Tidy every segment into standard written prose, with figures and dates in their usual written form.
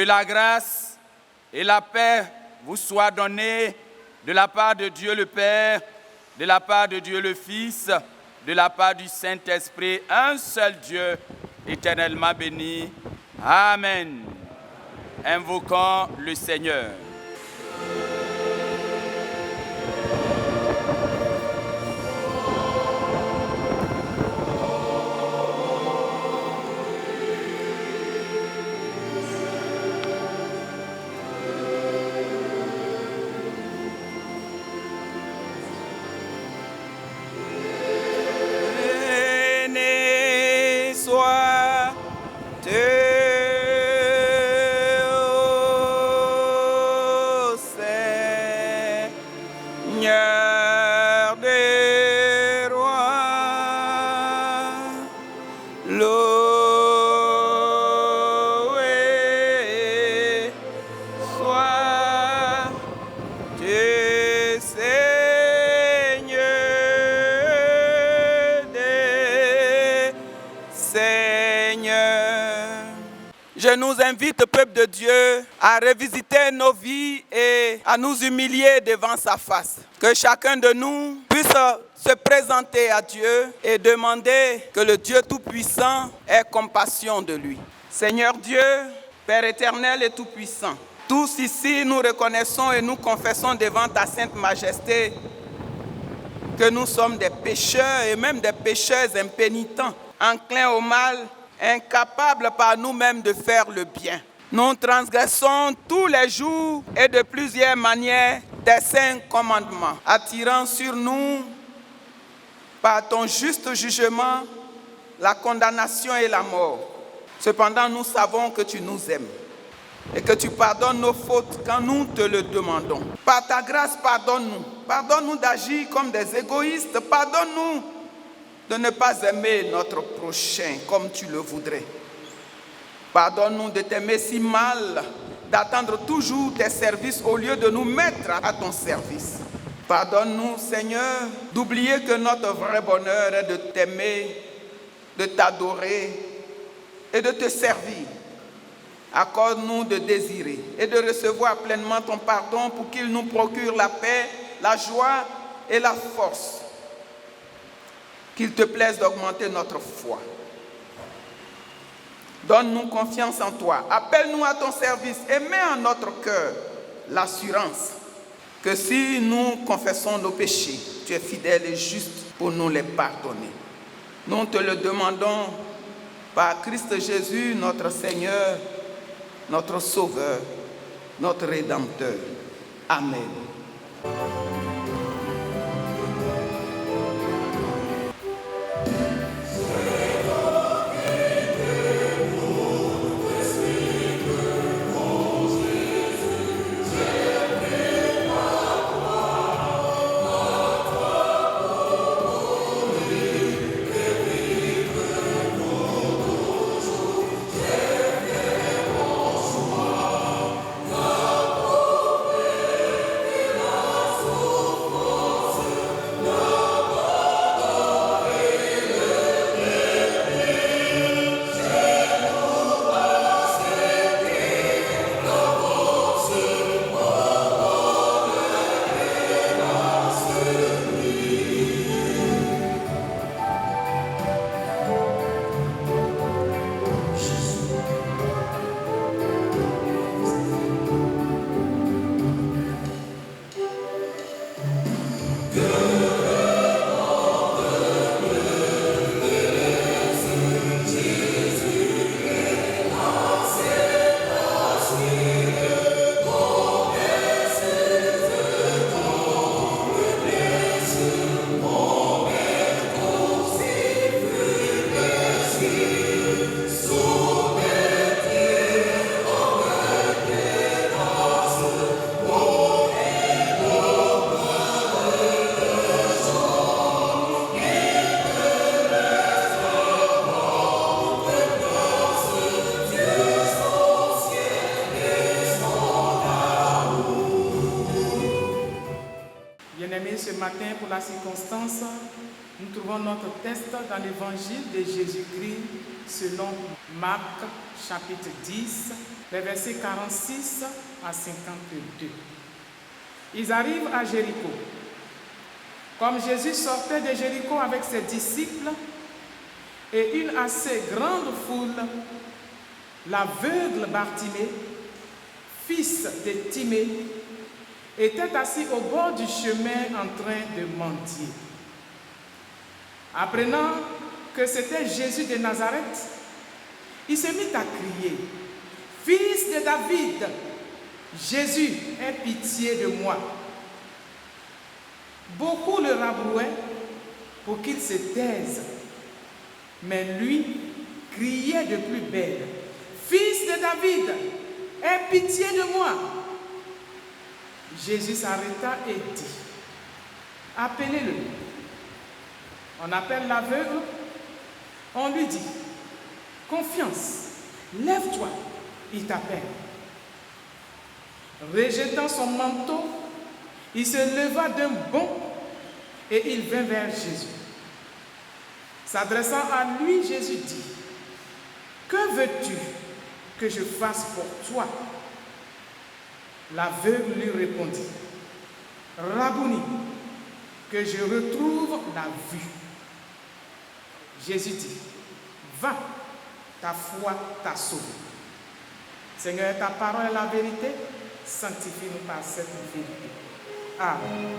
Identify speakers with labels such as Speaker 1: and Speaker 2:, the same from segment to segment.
Speaker 1: la grâce et la paix vous soient données de la part de Dieu le Père, de la part de Dieu le Fils, de la part du Saint-Esprit, un seul Dieu, éternellement béni. Amen. Invoquons le Seigneur. Je nous invite, peuple de Dieu, à revisiter nos vies et à nous humilier devant sa face. Que chacun de nous puisse se présenter à Dieu et demander que le Dieu Tout-Puissant ait compassion de lui. Seigneur Dieu, Père éternel et Tout-Puissant, tous ici nous reconnaissons et nous confessons devant ta Sainte Majesté que nous sommes des pécheurs et même des pécheurs impénitents, enclins au mal, incapables par nous-mêmes de faire le bien. Nous transgressons tous les jours et de plusieurs manières tes saints commandements, attirant sur nous, par ton juste jugement, la condamnation et la mort. Cependant, nous savons que tu nous aimes et que tu pardonnes nos fautes quand nous te le demandons. Par ta grâce, pardonne-nous. Pardonne-nous d'agir comme des égoïstes. Pardonne-nous de ne pas aimer notre prochain comme tu le voudrais. Pardonne-nous de t'aimer si mal, d'attendre toujours tes services au lieu de nous mettre à ton service. Pardonne-nous, Seigneur, d'oublier que notre vrai bonheur est de t'aimer, de t'adorer et de te servir. Accorde-nous de désirer et de recevoir pleinement ton pardon pour qu'il nous procure la paix, la joie et la force. Qu'il te plaise d'augmenter notre foi. Donne-nous confiance en toi. Appelle-nous à ton service et mets en notre cœur l'assurance que si nous confessons nos péchés, tu es fidèle et juste pour nous les pardonner. Nous te le demandons par Christ Jésus, notre Seigneur, notre Sauveur, notre Rédempteur. Amen.
Speaker 2: Bien-aimés, ce matin, pour la circonstance, nous trouvons notre texte dans l'évangile de Jésus-Christ selon Marc, chapitre 10, les versets 46 à 52. Ils arrivent à Jéricho. Comme Jésus sortait de Jéricho avec ses disciples et une assez grande foule, l'aveugle Bartimée, fils de Timée, était assis au bord du chemin en train de mendier. Apprenant que c'était Jésus de Nazareth, il se mit à crier, « Fils de David, Jésus, aie pitié de moi. » Beaucoup le rabrouaient pour qu'il se taise, mais lui criait de plus belle, « Fils de David, aie pitié de moi. » Jésus s'arrêta et dit, « Appelez-le. » On appelle l'aveugle, on lui dit, « Confiance, lève-toi, il t'appelle. » Rejetant son manteau, il se leva d'un bond et il vint vers Jésus. S'adressant à lui, Jésus dit, « Que veux-tu que je fasse pour toi? » L'aveugle lui répondit, « Rabouni, que je retrouve la vue. » Jésus dit, « Va, ta foi t'a sauvé. » Seigneur, ta parole est la vérité, sanctifie-nous par cette vérité. Amen.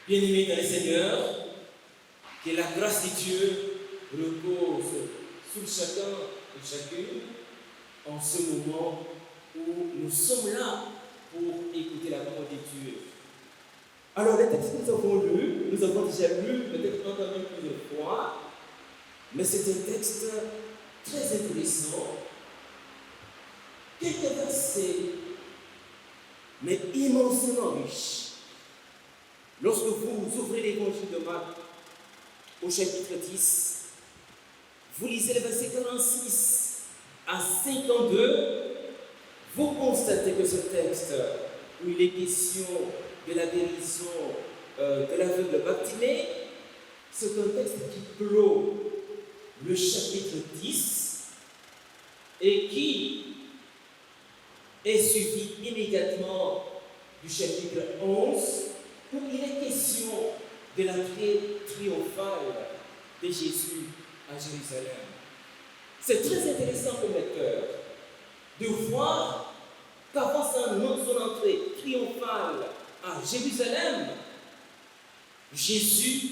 Speaker 3: Bien-aimés dans le Seigneur, que la grâce de Dieu repose sur chacun et chacune en ce moment où nous sommes là pour écouter la parole de Dieu. Alors, le texte que nous avons lu, nous avons déjà lu, peut-être entendu plusieurs fois, mais c'est un texte très intéressant, quelques versets, mais immensément riche. Lorsque vous ouvrez l'évangile de Marc au chapitre 10, vous lisez les versets 46 à 52, vous constatez que ce texte où il est question de la guérison de l'aveugle Bartimée, c'est un texte qui clôt le chapitre 10 et qui est suivi immédiatement du chapitre 11 où il est question de l'entrée triomphale de Jésus à Jérusalem. C'est très intéressant pour lecteur de voir qu'avant son entrée triomphale à Jérusalem, Jésus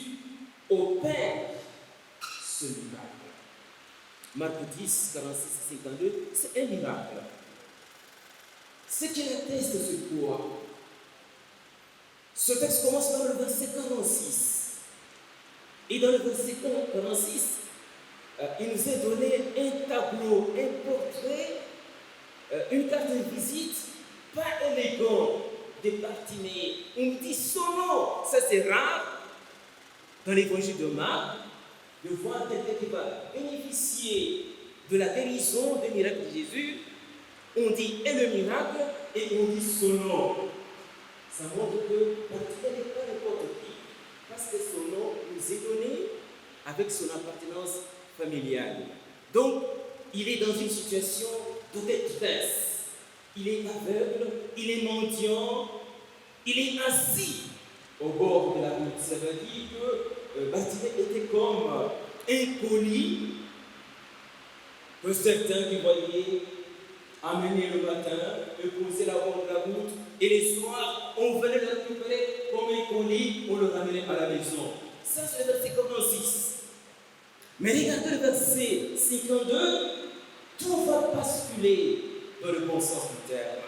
Speaker 3: opère ce miracle. Marc 10, 46 et 52, c'est un miracle. Ce qui atteste ce quoi? Ce texte commence par le verset 46. Et dans le verset 46, il nous est donné un tableau, un portrait, une carte de visite, pas élégant de Bartimée. On dit son nom, ça c'est rare dans l'évangile de Marc, de voir quelqu'un qui va bénéficier de la guérison des miracles de Jésus. On dit et le miracle et on dit son nom. Ça montre que Bartimée n'est pas n'importe qui. parce que son nom nous est donné avec son appartenance familiale. Donc, il est dans une situation de détresse. Il est aveugle, il est mendiant, il est assis au bord de la route. Ça veut dire que Bartimée était comme un colis que certains qui voyaient amener le matin, le poser là au bord de la route, et les soirs, on venait le récupérer comme un colis, on le ramenait à la maison. Ça, c'est le verset 56. Mais regardez le verset 52, tout va basculer dans le bon sens du terme,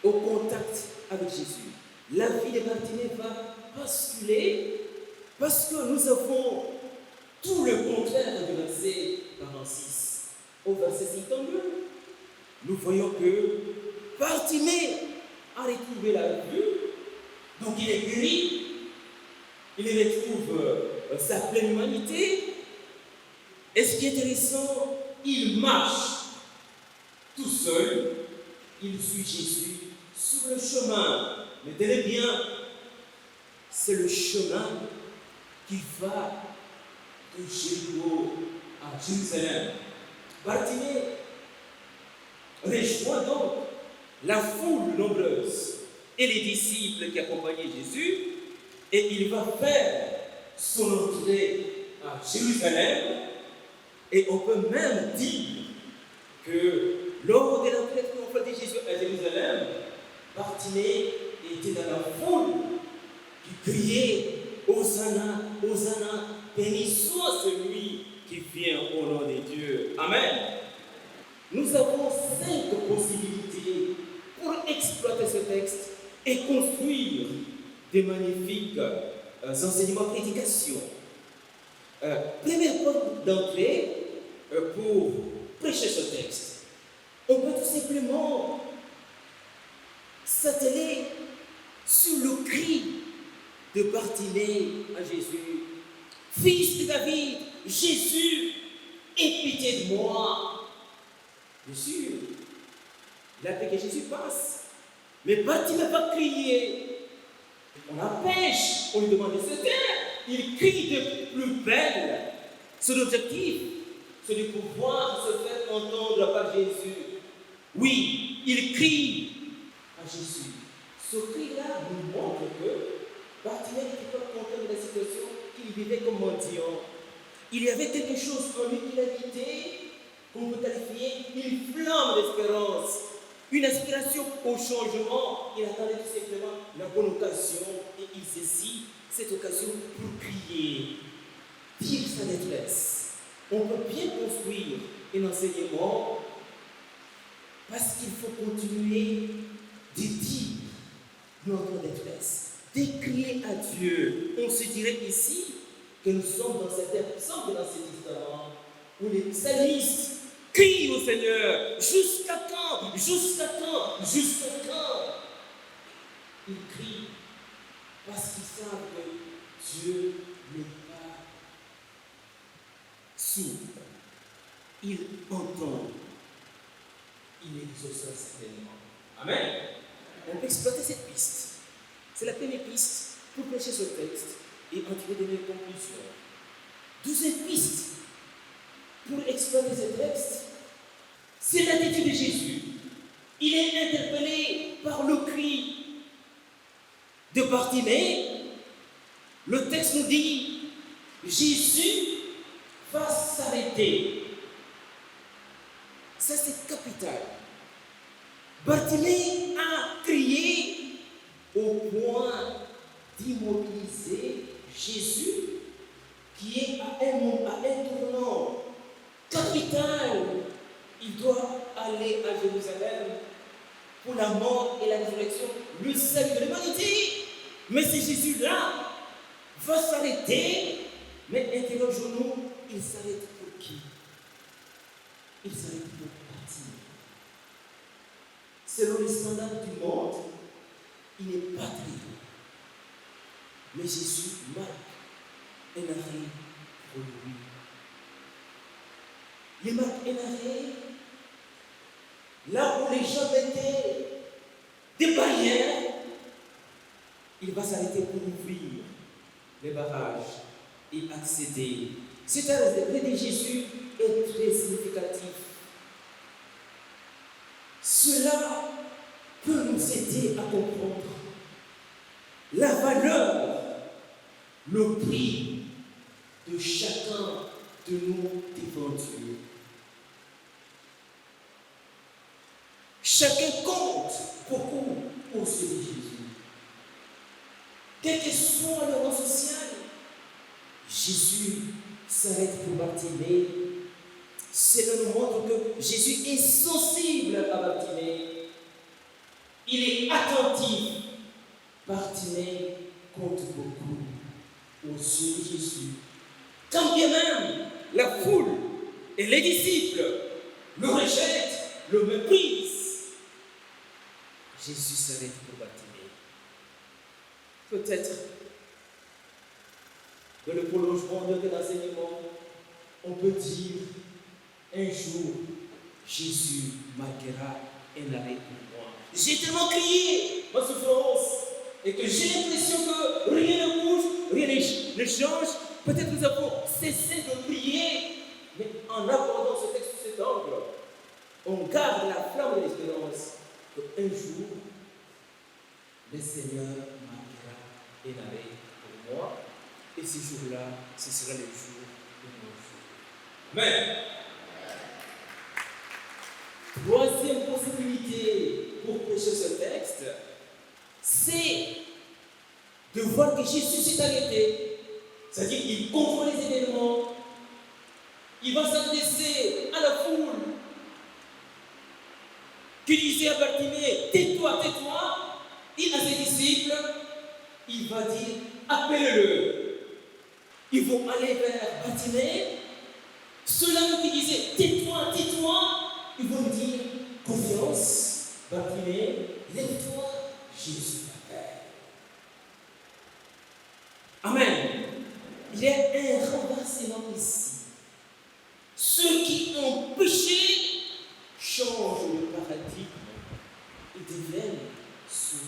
Speaker 3: au contact avec Jésus. La vie de Bartimée va basculer parce que nous avons tout le contraire du verset 46. Au verset 52, nous voyons que Bartimée a retrouvé la vue, donc il est guéri, il retrouve sa pleine humanité. Et ce qui est intéressant, il marche tout seul, il suit Jésus sur le chemin. Mais tenez bien, c'est le chemin qui va de Jéricho à Jérusalem. Bartimée rejoint donc la foule nombreuse et les disciples qui accompagnaient Jésus, et il va faire son entrée à Jérusalem. Et on peut même dire que lors de l'entrée triomphale de Jésus à Jérusalem, Bartimée était dans la foule qui criait Hosanna, Hosanna, béni soit celui qui vient au nom de Dieu. Amen. Nous avons 5 possibilités pour exploiter ce texte et construire des magnifiques enseignements, prédications. Première porte d'entrée pour prêcher ce texte. On peut tout simplement s'atteler sur le cri de Bartimée à Jésus. Fils de David, Jésus, aie pitié de moi. Bien sûr, l'appel que Jésus passe. Mais Bartimée va crier. On l'empêche, on lui demande de se taire. Il crie de plus belle. Son objectif, c'est de pouvoir se faire entendre par Jésus. Oui, il crie à Jésus. Ce cri-là nous montre que Bartimée n'était pas content de la situation qu'il vivait comme mendiant. Il y avait quelque chose en lui qu'il habitait, qu'on peut qualifier une flamme d'espérance, une aspiration au changement. Il attendait tout simplement la bonne occasion et il saisit cette occasion pour crier, dire sa détresse. On peut bien construire un enseignement parce qu'il faut continuer de dire notre détresse, de crier à Dieu. On se dirait ici que nous sommes dans cette époque de l'Ancien Testament où les psalmistes crient au Seigneur jusqu'à quand, jusqu'à quand, jusqu'à quand. Ils crient parce qu'ils savent que Dieu n'est pas sourd. Il entend. Il exaucera certainement. Amen. On peut exploiter cette piste. C'est la première piste pour prêcher ce texte et en tirer de mes conclusions. Deuxième piste pour exploiter ce texte, c'est l'attitude de Jésus. Il est interpellé par le cri de Bartimée. Le texte nous dit Jésus va s'arrêter. Ça, c'est capital. Bartimée a crié au point d'immobiliser Jésus, qui est à un tournant capital. Il doit aller à Jérusalem pour la mort et la résurrection, le salut de l'humanité. Mais ce Jésus-là va s'arrêter. Mais interrogeons-nous, il s'arrête pour qui? Il s'arrête pour Bartimée. Selon les standards du monde, il n'est pas triste. Mais Jésus marque un arrêt pour lui. Il marque un arrêt là où les gens mettaient des barrières. Il va s'arrêter pour ouvrir les barrages et accéder. Cet arrêt de Jésus est très significatif. Cela peut nous aider à comprendre la valeur, le prix de chacun de nous devant Dieu. Chacun compte beaucoup pour celui de Jésus. Quel que soit le rang social, Jésus s'arrête pour Bartimée. Cela nous montre que Jésus est sensible à Bartimée. Il est attentif. Bartimée compte beaucoup aux yeux de Jésus. Quand bien même la foule et les disciples le rejettent, le méprisent, Jésus s'arrête pour Bartimée. Peut-être, dans le prolongement de l'enseignement, on peut dire un jour, Jésus marquera un arrêt pour moi. J'ai tellement crié ma souffrance et que j'ai l'impression que rien ne bouge, rien ne change. Peut-être nous avons cessé de prier, mais en abordant ce texte sous cet angle, on garde la flamme de l'espérance qu'un jour, le Seigneur marquera un arrêt pour moi, et ce jour-là, ce sera le jour de mon jour. Mais, troisième possibilité pour prêcher ce texte, c'est de voir que Jésus s'est arrêté. C'est-à-dire qu'il comprend les événements, il va s'adresser à la foule qui disait à Bartimée, tais-toi, tais-toi. Et à ses disciples, il va dire, appelle-le. Ils vont aller vers Bartimée. Ceux-là qui disaient, tais-toi, tais-toi, ils vont dire, confiance, Bartimée, lève-toi, Jésus t'appelle. Amen. Il y a un renversement ici. Ceux qui ont péché changent le paradigme et deviennent ceux qui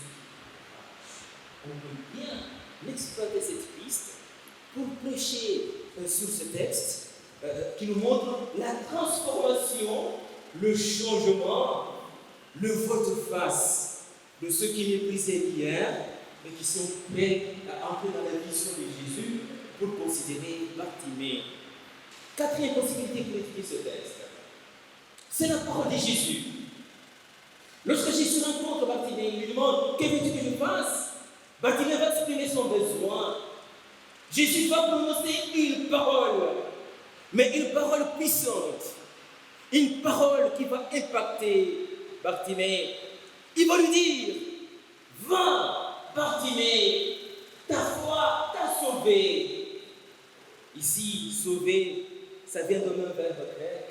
Speaker 3: marchent. On peut bien exploiter cette piste pour prêcher sur ce texte qui nous montre la transformation, le changement, le volte-face de ceux qui méprisaient hier, mais qui sont prêts à entrer dans la vision de Jésus pour considérer Bartimée. Quatrième possibilité pour étudier ce texte, c'est la parole de Jésus. Lorsque Jésus rencontre Bartimée, il lui demande, que veux-tu que je fasse? Bartimée va exprimer son besoin. Jésus va prononcer une parole, mais une parole puissante, une parole qui va impacter Bartimée. Il va lui dire, va, Bartimée, ta foi t'a sauvé. Ici, sauver, ça vient de même verbe grec,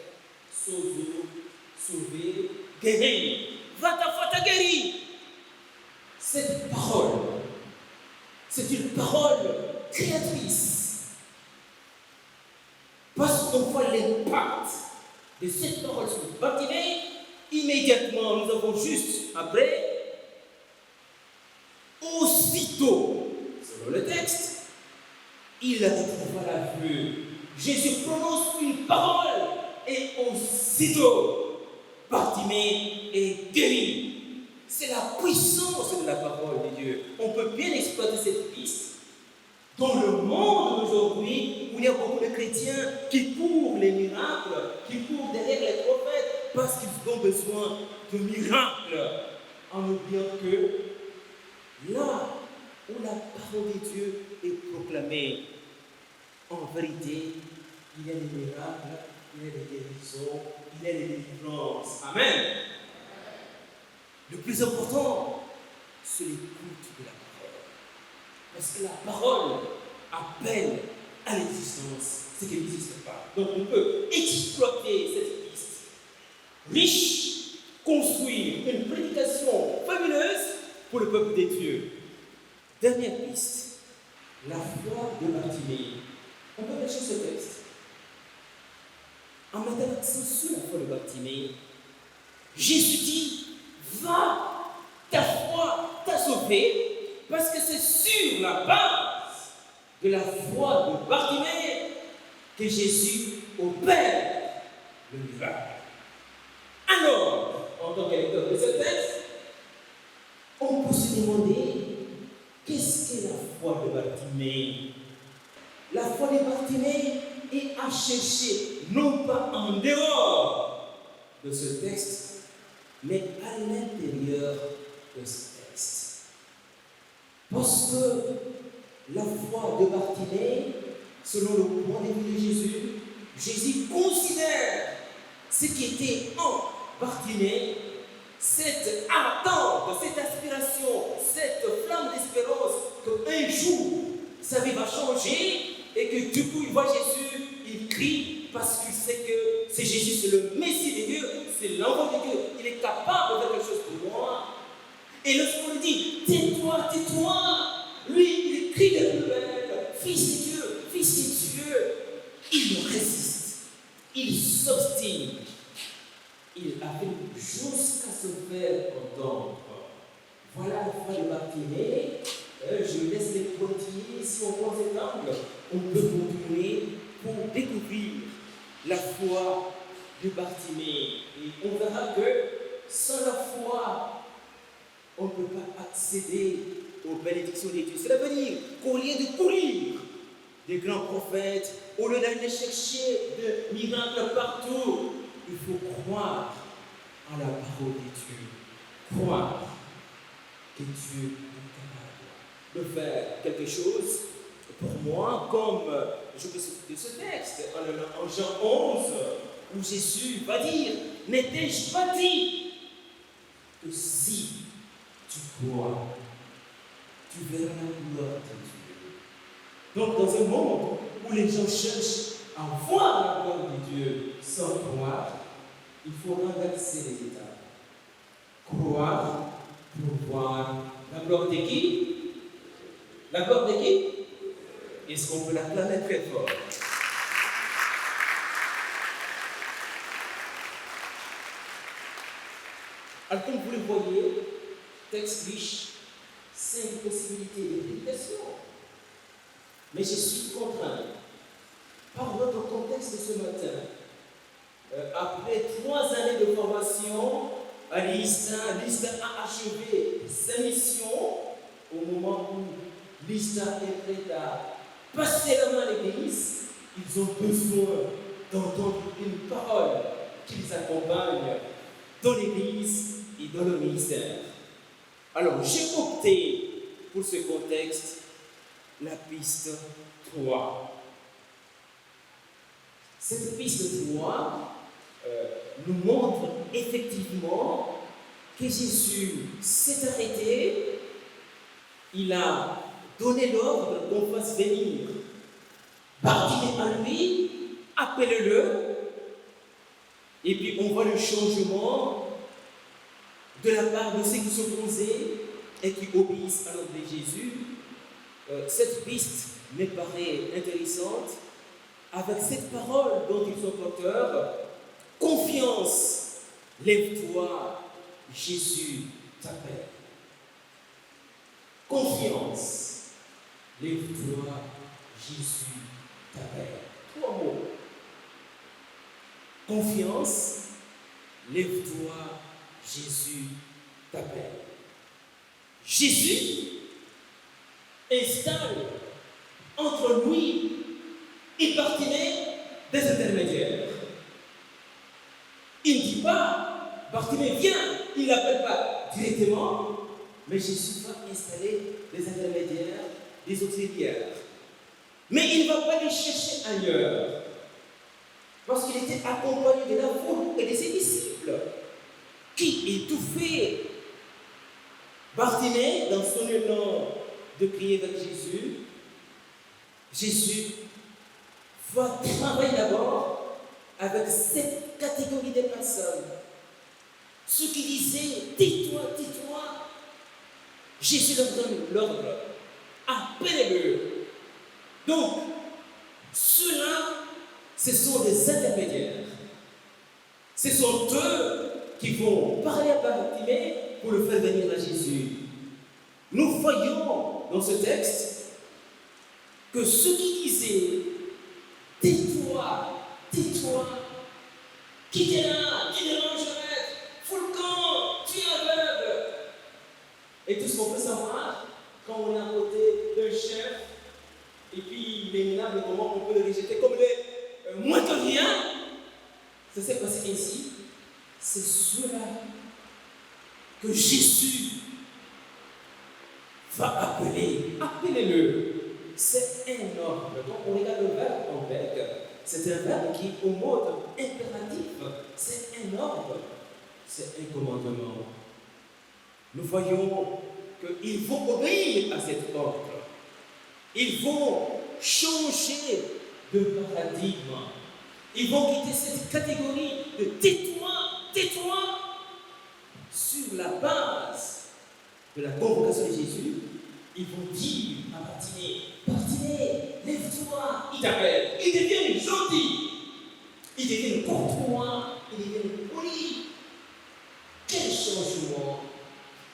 Speaker 3: sozo, sauver, guérir. Va, ta foi t'a guéri. Cette parole, c'est une parole créatrice. Parce qu'on voit l'impact de cette parole sur Bartimée, immédiatement, nous avons juste après, aussitôt, selon le texte, il retrouva la vue. Jésus prononce une parole et aussitôt, Bartimée est guéri. C'est la puissance de la parole de Dieu. On peut bien exploiter cette piste. Dans le monde d'aujourd'hui, où il y a beaucoup de chrétiens qui courent les miracles, qui courent derrière les prophètes, parce qu'ils ont besoin de miracles, en oubliant que là où la parole de Dieu est proclamée, en vérité, il y a des miracles, il y a des guérisons, il y a des délivrances. Amen. Le plus important, c'est l'écoute de la parole. Parce que la parole appelle à l'existence ce qui n'existe pas. Donc on peut exploiter cette piste, riche, construire une prédication fabuleuse pour le peuple des dieux. Dernière piste, la foi de Bartimée. On peut lâcher ce texte en mettant l'accent sur la foi de Bartimée. Jésus dit, va, ta foi t'a sauvé, parce que c'est sur la base de la foi de Bartimée que Jésus opère le miracle. Alors, en tant qu'électeur de ce texte, on peut se demander qu'est-ce que la foi de Bartimée? La foi de Bartimée est à chercher non pas en dehors de ce texte, mais à l'intérieur de ce texte. Parce que la foi de Bartimée, selon le point de vue de Jésus, Jésus considère ce qui était en Bartimée, cette attente, cette aspiration, cette flamme d'espérance qu'un jour sa vie va changer et que du coup il voit Jésus, il crie parce qu'il sait que c'est Jésus, c'est le Messie de Dieu, c'est l'enfant de Dieu, il est capable de faire quelque chose pour moi. Et lorsqu'on lui dit tais-toi, tais-toi, lui il crie de plus belle, fils de Dieu, il résiste, il s'obstine. Il arrive jusqu'à se faire entendre. Voilà la foi de Bartimée. Je laisse les pointillés. Si on prend cet angle, on peut continuer pour découvrir la foi de Bartimée. Et on verra que sans la foi, on ne peut pas accéder aux bénédictions de Dieu. Cela veut dire qu'au lieu de courir des grands prophètes, au lieu d'aller chercher de miracles partout, il faut croire à la parole de Dieu. Croire que Dieu est capable de faire quelque chose pour moi, comme je peux citer ce texte en Jean 11, où Jésus va dire: n'ai-je pas dit que si tu crois, tu verras la gloire de Dieu. Donc, dans un monde où les gens cherchent à voir la gloire de Dieu sans croire, il faut renverser les étapes. Croire pour voir la gloire de qui? La gloire de qui? Est-ce qu'on peut l'acclamer très fort? Alors, comme vous le voyez, texte riche, 5 possibilités de prédication. Mais je suis contraint, par notre contexte de ce matin, après 3 années de formation, Lista a achevé sa mission au moment où Lista est prête à passer la main à l'Église. Ils ont besoin d'entendre une parole qui les accompagne dans l'Église et dans le ministère. Alors, j'ai opté pour ce contexte la piste 3. Cette piste 3 nous montre effectivement que Jésus s'est arrêté, il a donné l'ordre qu'on fasse venir Bartimée à lui, appelle-le, et puis on voit le changement de la part de ceux qui s'opposaient et qui obéissent à l'ordre de Jésus. Cette piste me paraît intéressante avec cette parole dont ils sont porteurs. Confiance, lève-toi, Jésus t'appelle. Confiance, lève-toi, Jésus t'appelle. 3 mots. Confiance, lève-toi, Jésus t'appelle. Jésus installe entre lui et Bartimée des intermédiaires. Il ne dit pas, Bartimée viens, il n'appelle pas directement, mais Jésus va installer des intermédiaires, des auxiliaires. Mais il ne va pas les chercher ailleurs, parce qu'il était accompagné de la foule et de ses disciples, qui étouffaient Bartimée dans son élan de prier avec Jésus. Jésus va travailler d'abord avec cette catégorie de personnes. Ceux qui disaient tais-toi, tais-toi, Jésus leur donne l'ordre, appelez-le. Donc, ceux-là, ce sont des intermédiaires. Ce sont eux qui vont parler à Bartimée pour le faire venir à Jésus. Nous voyons dans ce texte que ceux qui disaient tais-toi, tais-toi, qui t'es là, qui dérangerait, fous le camp, tu es aveugle. Et tout ce qu'on peut savoir quand on est à côté d'un chef, et puis il est minable, comment on peut le rejeter comme les moins que rien. Ça s'est passé ainsi. C'est cela que Jésus va appeler. Appelez-le. C'est un ordre. Quand on regarde le verbe en grec, c'est un verbe qui est au mode impératif. C'est un ordre. C'est un commandement. Nous voyons qu'ils vont obéir à cet ordre. Ils vont changer de paradigme. Ils vont quitter cette catégorie de tais-toi, tais-toi, sur la base de la convocation de Jésus. Ils vont dire à Bartimée, lève-toi, il t'appelle. Ils deviennent gentils, ils deviennent courtois, ils deviennent polis. Quel changement,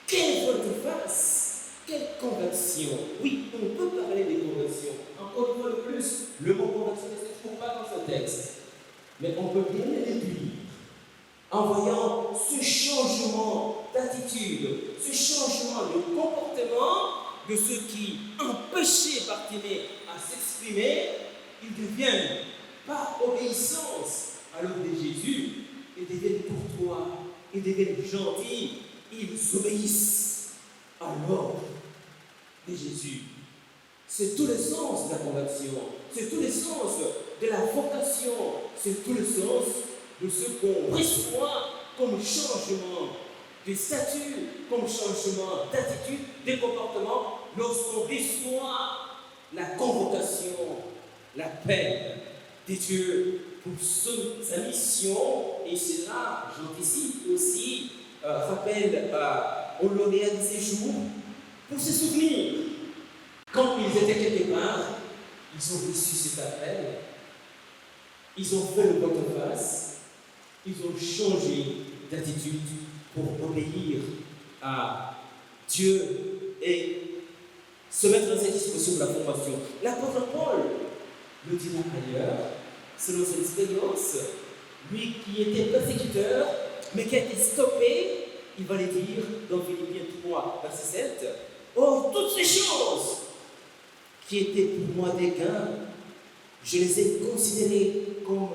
Speaker 3: quelle volte-face, quelle conversion. Oui, on peut parler des conversions. Encore une fois de plus, le mot conversion ne se trouve pas dans ce texte. Mais on peut bien le déduire en voyant ce changement d'attitude, ce changement de comportement de ceux qui empêchaient Bartimée à s'exprimer. Ils deviennent, par obéissance à l'ordre de Jésus, ils deviennent courtois, ils deviennent gentils, ils obéissent à l'ordre de Jésus. C'est tout le sens de la conversion, c'est tout le sens de la vocation, c'est tout le sens de ce qu'on reçoit comme changement de statut, comme changement d'attitude, de comportement, lorsqu'on reçoit la convocation, l'appel de Dieu pour sa mission. Et cela, j'anticipe aussi, rappelle aux lauréats de ces jours, pour se souvenir. Quand ils étaient quelque part, ils ont reçu cet appel, ils ont fait le volte-face, ils ont changé d'attitude pour obéir à Dieu et se mettre dans cette disposition de la formation. L'apôtre Paul le dira ailleurs, selon son expérience, lui qui était persécuteur, mais qui a été stoppé, il va le dire dans Philippiens 3, verset 7. Or, toutes ces choses qui étaient pour moi des gains, je les ai considérées comme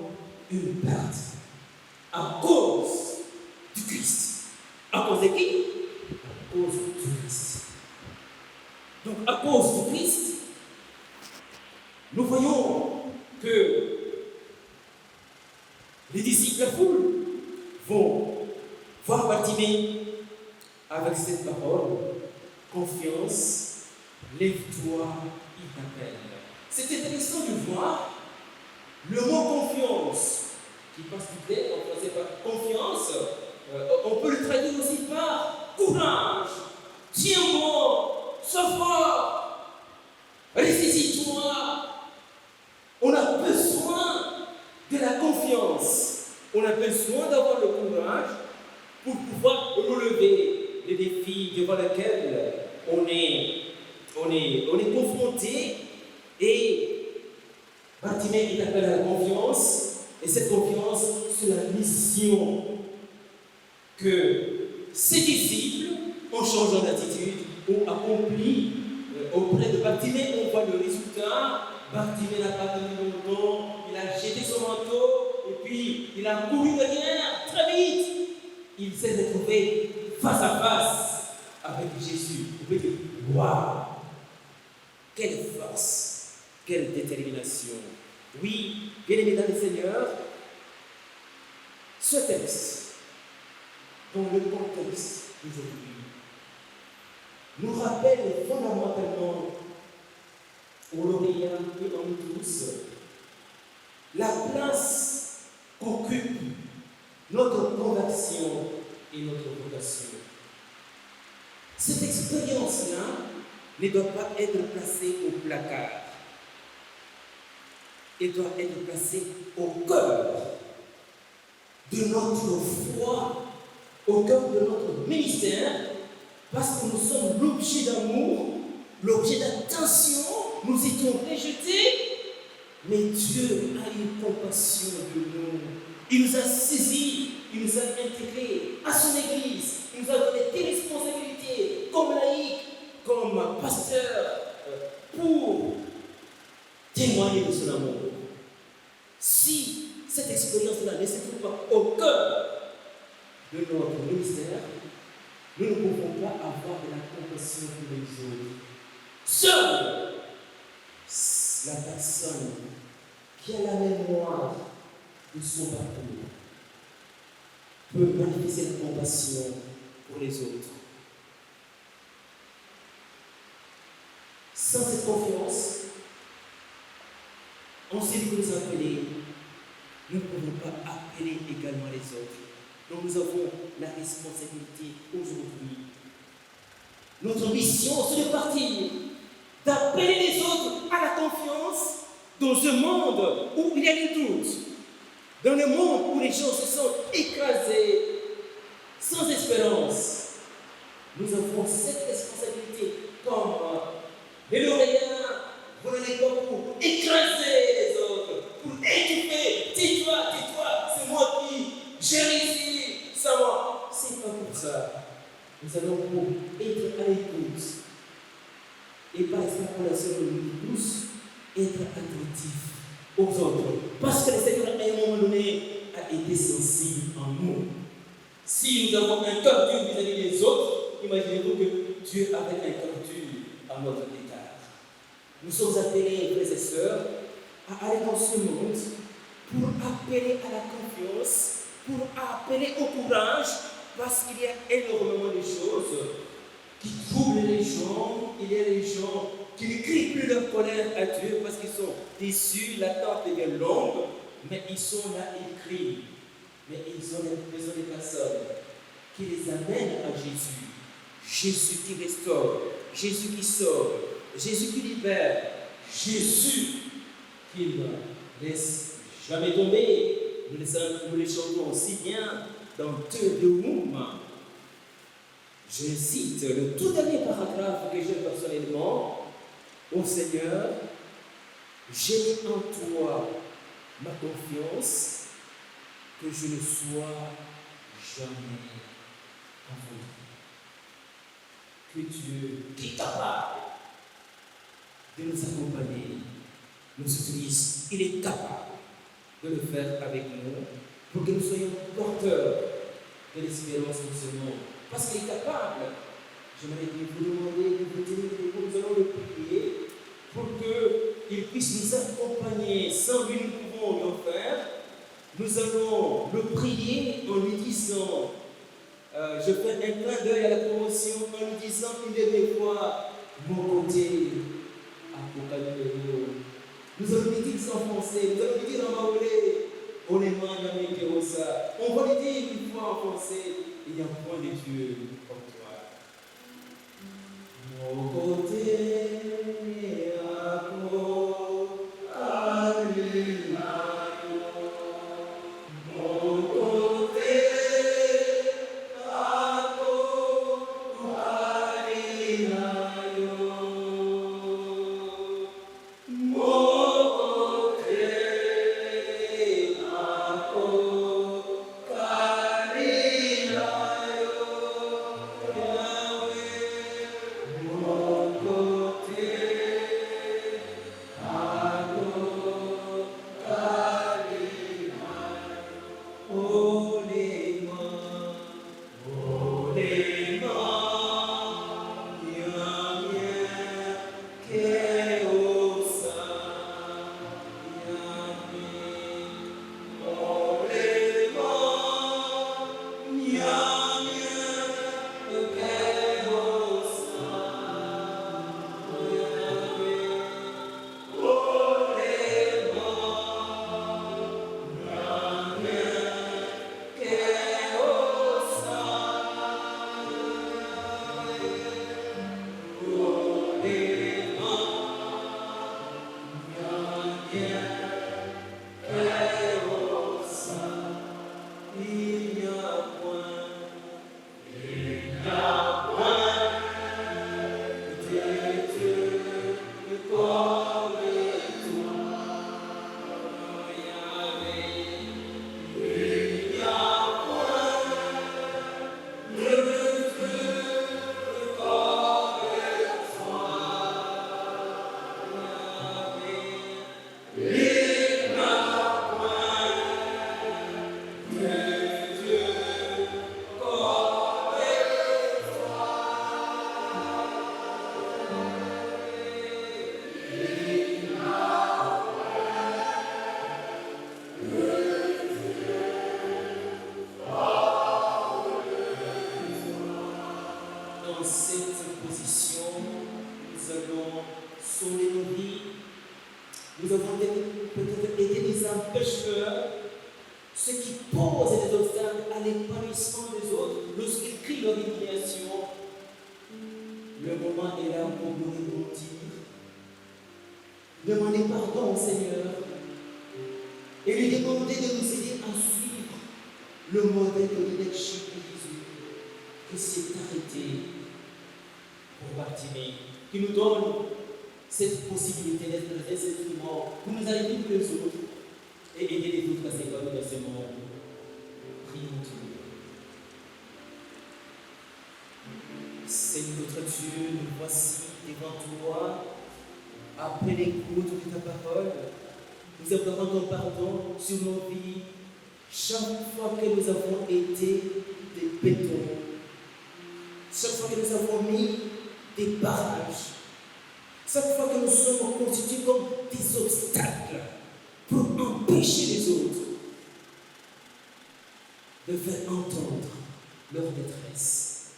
Speaker 3: une perte à cause du Christ. À cause de qui? À cause du Christ. Donc, à cause du Christ, nous voyons que les disciples, la foule, vont voir Bartimée avec cette parole: confiance, lève-toi, il t'appelle. C'est intéressant de voir le mot confiance, qui passe du texte en français par confiance. On peut le traduire aussi par courage, tiens bon, sois fort, ressaisis-toi. On a besoin de la confiance. On a besoin d'avoir le courage pour pouvoir relever les défis devant lesquels on est confronté. Et Bartimée, il appelle à la confiance. Et cette confiance, c'est la mission que ses disciples, en changeant d'attitude, ont accompli auprès de Bartimée. On voit le résultat. Bartimée n'a pas tenu longtemps, il a jeté son manteau et puis il a couru derrière très vite. Il s'est retrouvé face à face avec Jésus. Vous pouvez dire: waouh! Quelle force, quelle détermination. Oui, bien-aimés dans le Seigneur, ce texte, dans le contexte d'aujourd'hui, nous rappelle fondamentalement aux lauréats et en nous tous la place qu'occupe notre conversion et notre vocation. Cette expérience-là ne doit pas être placée au placard. Elle doit être placée au cœur de notre foi, au cœur de notre ministère, parce que nous sommes l'objet d'amour, l'objet d'attention nous étions rejetés, mais Dieu a eu compassion de nous. Il nous a saisis, il nous a intégrés à son église, il nous a donné des responsabilités comme laïcs, comme pasteur, pour témoigner de son amour. Si cette expérience-là ne se trouve pas au cœur de notre ministère, nous ne pouvons pas avoir de la compassion pour les autres. Seule la personne qui a la mémoire de son parcours peut manifester la compassion pour les autres. Sans cette confiance, en celui que nous appelons, nous ne pouvons pas appeler également les autres. Donc nous avons la responsabilité aujourd'hui. Notre mission, c'est de partir, d'appeler les autres à la confiance dans un monde où il y a des doutes, dans le monde où les gens se sentent écrasés, sans espérance. Nous avons cette responsabilité comme les lauréats, vous n'êtes pas pour écraser les autres, pour étouffer, tais-toi, c'est moi qui j'ai réussi, ça moi. C'est pas pour ça. Nous allons pour être à l'écoute et par extrapolation de nous tous, être attentifs aux autres. Parce que le Seigneur, à un moment donné, a été sensible en nous. Si nous avons un cœur dur vis-à-vis des autres, imaginez-vous que Dieu avait un cœur dur à notre égard. Nous sommes appelés, frères et sœurs, à aller dans ce monde pour appeler à la confiance, pour appeler au courage, parce qu'il y a énormément de choses qui troublent les gens. Il y a des gens qui ne crient plus leur colère à Dieu parce qu'ils sont déçus, l'attente est bien longue, mais ils sont là, ils crient. Mais ils ont besoin de personnes qui les amènent à Jésus. Jésus qui restaure, Jésus qui sauve, Jésus qui libère, Jésus qui ne laisse jamais tomber. Nous les chantons aussi bien dans 2 mouvements. Je cite le tout dernier paragraphe que j'ai personnellement. Ô Seigneur, j'ai mis en toi ma confiance, que je ne sois jamais confondu. Que Dieu, qui est capable de nous accompagner, nous utilise, il est capable de le faire avec nous pour que nous soyons porteurs de l'espérance de ce monde. Parce qu'il est capable. J'aimerais vous demander de vous tenir debout, nous allons le prier pour qu'il puisse nous accompagner. Sans lui, nous pouvons rien faire. Nous allons le prier en lui disant, je fais un clin d'œil à la promotion en lui disant une dernière fois, mon côté, Apocalypse. Nous allons lui dire ça en français, nous allons lui dire en maoulé, on est on va lui dire une fois en français, il y a un point de Dieu comme toi. Mon côté,
Speaker 4: Oh
Speaker 3: dans cette position, nous allons sauver nos vies. Nous avons peut-être été des empêcheurs, ceux qui posent des obstacles à l'épanouissement des autres lorsqu'ils crient leur indignation. Le moment est là pour nous rebondir. Demandez pardon au Seigneur et lui demander de nous aider à suivre le modèle de leadership de Jésus qui s'est arrêté pour Bartimée, qui nous donne cette possibilité d'être des instruments pour nous arrêter tous les autres et aider les autres à s'épanouir dans ce monde. Prions Dieu. Seigneur notre Dieu, nous voici devant toi, après l'écoute de ta parole. Nous implorons ton pardon sur nos vies chaque fois que nous avons été des bétons, chaque fois que nous avons mis des barrages, chaque fois que nous sommes constitués comme des obstacles pour empêcher les autres de faire entendre leur détresse.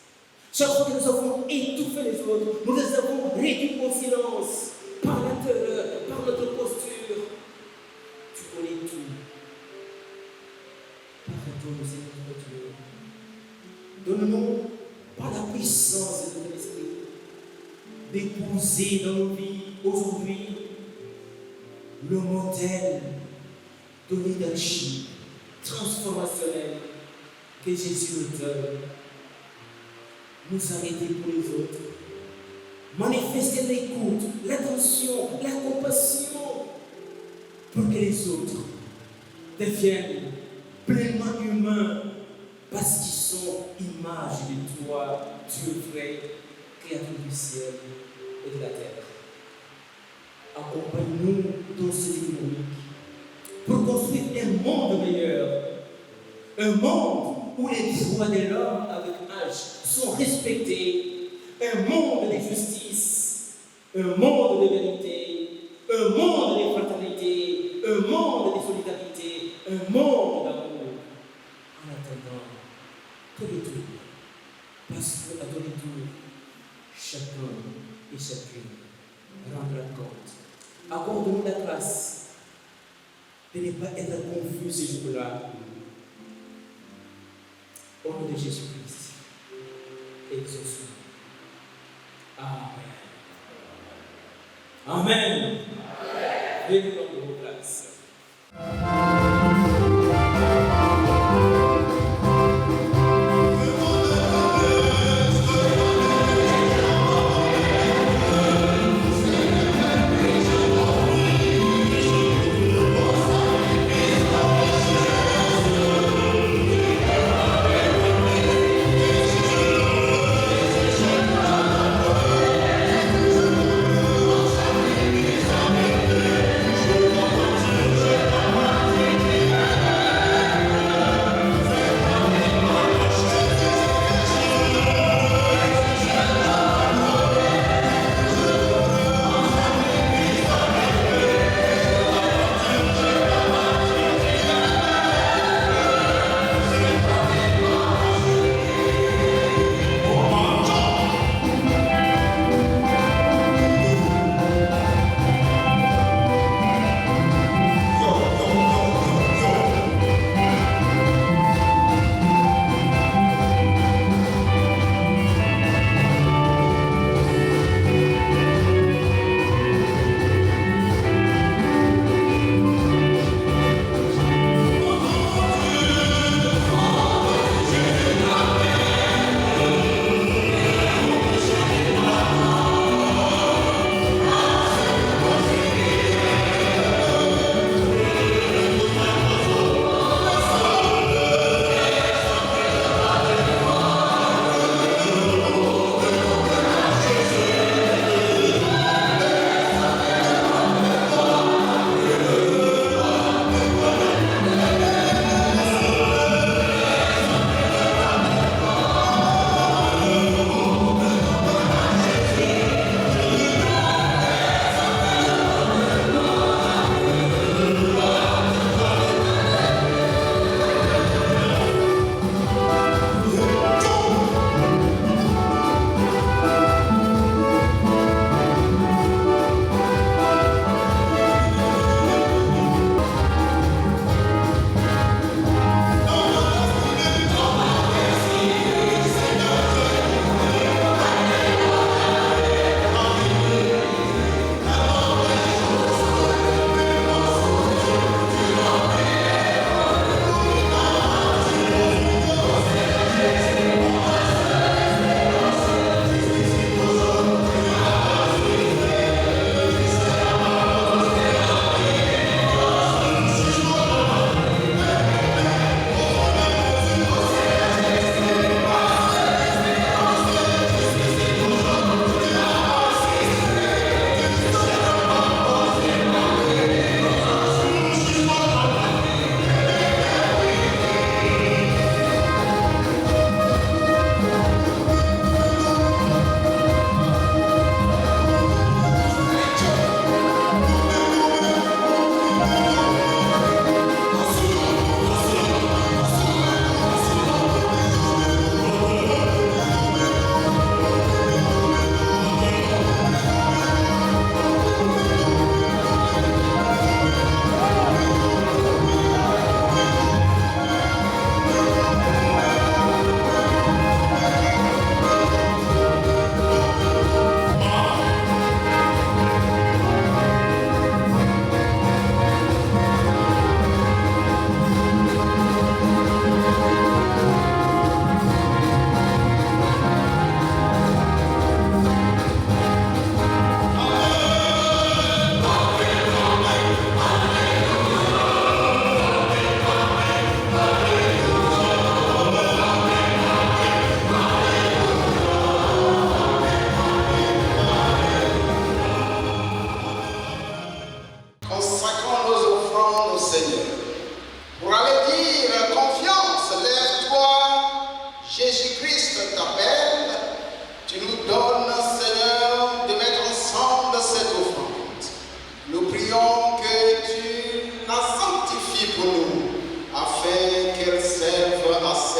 Speaker 3: Chaque fois que nous avons étouffé les autres, nous les avons réduits au silence par l'intérieur, par notre posture. Tu connais tout. Pardonne-nous, Seigneur notre Dieu. Donne-nous, par la puissance de ton esprit, d'épouser dans nos vies aujourd'hui le modèle de leadership transformationnel que Jésus nous donne. Nous arrêter pour les autres, manifester l'écoute, l'attention, la compassion, pour que les autres deviennent pleinement humains, parce qu'ils sont image de toi, Dieu vrai, créateur du ciel et de la terre. Accompagne-nous dans cette dynamique pour construire un monde meilleur, un monde où les droits de l'homme avec âge sont respectés, un monde de justice, un monde de vérité, un monde de fraternité, un monde de solidarité, un monde d'amour. En attendant, tous les tours, parce qu'à tous les tours, chacun et chacune rendra compte. Accorde-nous la grâce de ne pas être confus ce jour-là. Au nom de Jésus-Christ, exauce-nous. Amen. Amen. Veuillez prendre vos places.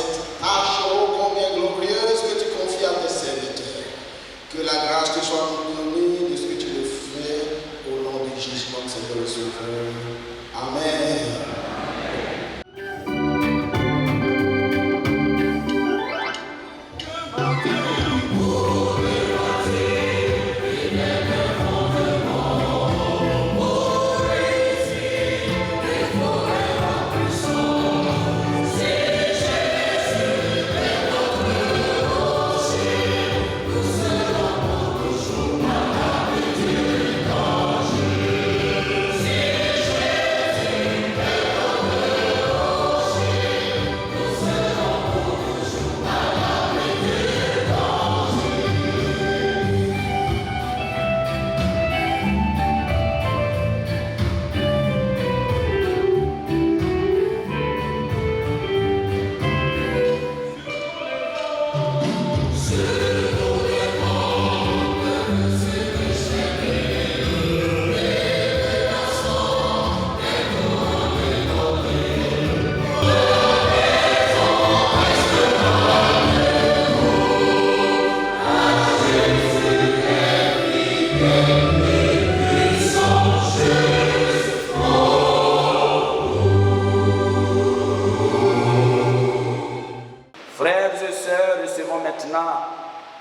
Speaker 4: cette tâche ô combien glorieuse que tu confies à tes serviteurs. Que la grâce te soit donnée de ce que tu le fais au nom de Jésus, notre Seigneur et Sauveur. Amen.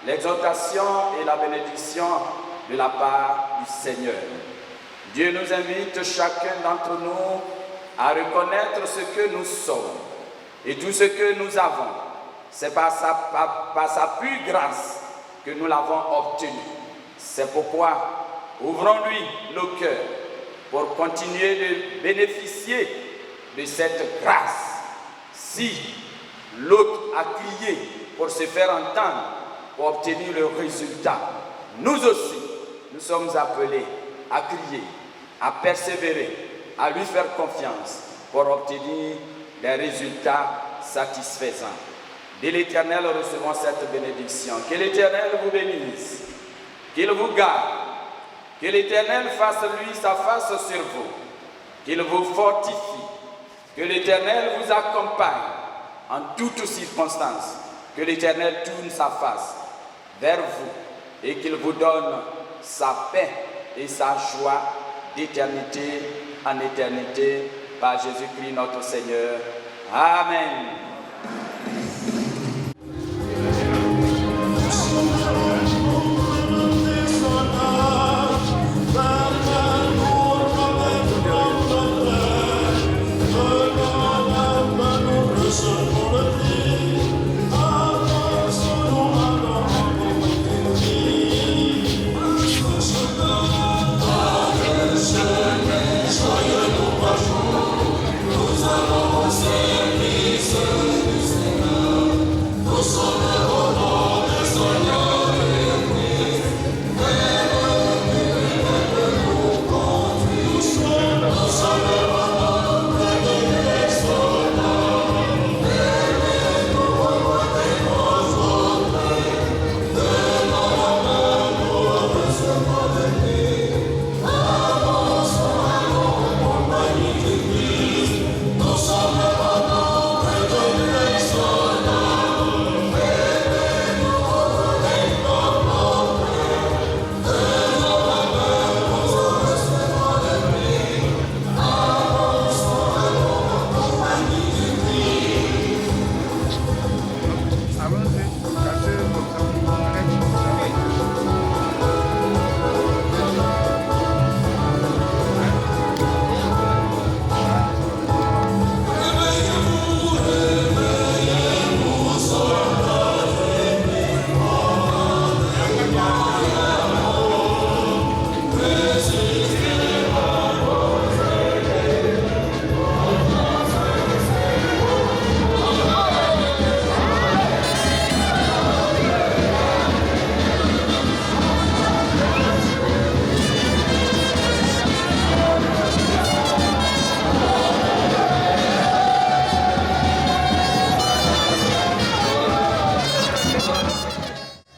Speaker 5: L'exhortation et la bénédiction de la part du Seigneur. Dieu nous invite chacun d'entre nous à reconnaître ce que nous sommes et tout ce que nous avons. C'est par sa pure grâce que nous l'avons obtenu. C'est pourquoi ouvrons-lui nos cœurs pour continuer de bénéficier de cette grâce. Si l'autre a crié pour se faire entendre, pour obtenir le résultat, nous aussi, nous sommes appelés à crier, à persévérer, à lui faire confiance pour obtenir des résultats satisfaisants. De l'Éternel, recevons cette bénédiction. Que l'Éternel vous bénisse, qu'il vous garde, que l'Éternel fasse lui sa face sur vous, qu'il vous fortifie, que l'Éternel vous accompagne en toutes circonstances, que l'Éternel tourne sa face vers vous et qu'il vous donne sa paix et sa joie d'éternité en éternité par Jésus-Christ notre Seigneur. Amen.